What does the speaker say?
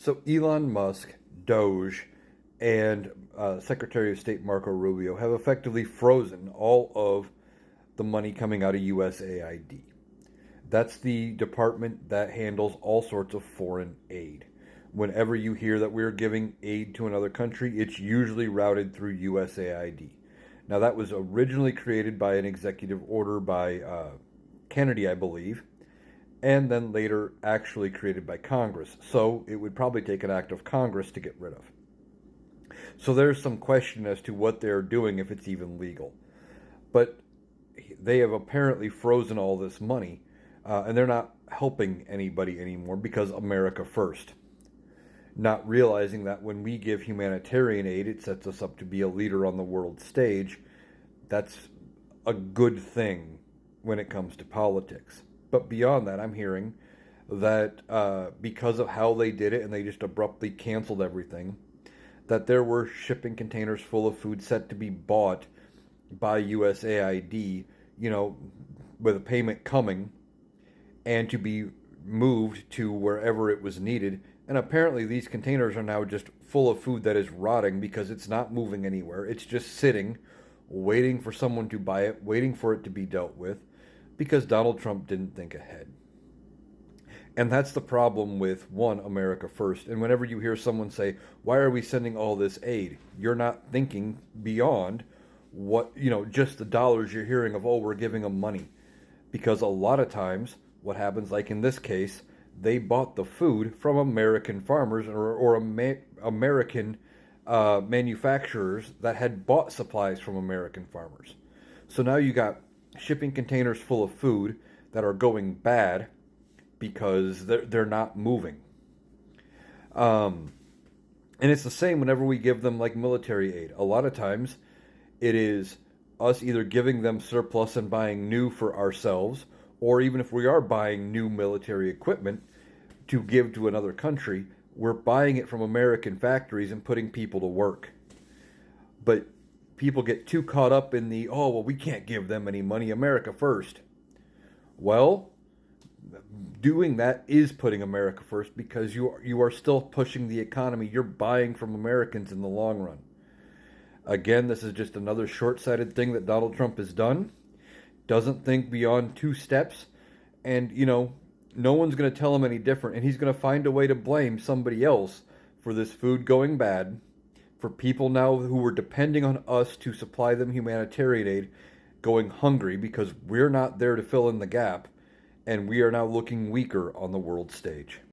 So Elon Musk, Doge, and Secretary of State Marco Rubio have effectively frozen all of the money coming out of USAID. That's the department that handles all sorts of foreign aid. Whenever you hear that we're giving aid to another country, it's usually routed through USAID. Now, that was originally created by an executive order by Kennedy, I believe, and then later actually created by Congress. So it would probably take an act of Congress to get rid of. So there's some question as to what they're doing if it's even legal. But they have apparently frozen all this money, and they're not helping anybody anymore because America first. Not realizing that when we give humanitarian aid, it sets us up to be a leader on the world stage. That's a good thing when it comes to politics. But beyond that, I'm hearing that because of how they did it and they just abruptly canceled everything, that there were shipping containers full of food set to be bought by USAID, with a payment coming, and to be moved to wherever it was needed. And apparently these containers are now just full of food that is rotting because it's not moving anywhere. It's just sitting, waiting for someone to buy it, waiting for it to be dealt with, because Donald Trump didn't think ahead. And that's the problem with, one, America first. And whenever you hear someone say, why are we sending all this aid? You're not thinking beyond what, just the dollars you're hearing of, oh, we're giving them money. Because a lot of times what happens, like in this case, they bought the food from American farmers or American manufacturers that had bought supplies from American farmers. So now you got shipping containers full of food that are going bad because they're not moving. And it's the same whenever we give them like military aid. A lot of times it is us either giving them surplus and buying new for ourselves, or even if we are buying new military equipment to give to another country, we're buying it from American factories and putting people to work. But people get too caught up in we can't give them any money, America first. Well, doing that is putting America first because you are still pushing the economy. You're buying from Americans in the long run. Again, this is just another short-sighted thing that Donald Trump has done. Doesn't think beyond two steps. And, no one's going to tell him any different. And he's going to find a way to blame somebody else for this food going bad, for people now who were depending on us to supply them humanitarian aid going hungry because we're not there to fill in the gap. And we are now looking weaker on the world stage.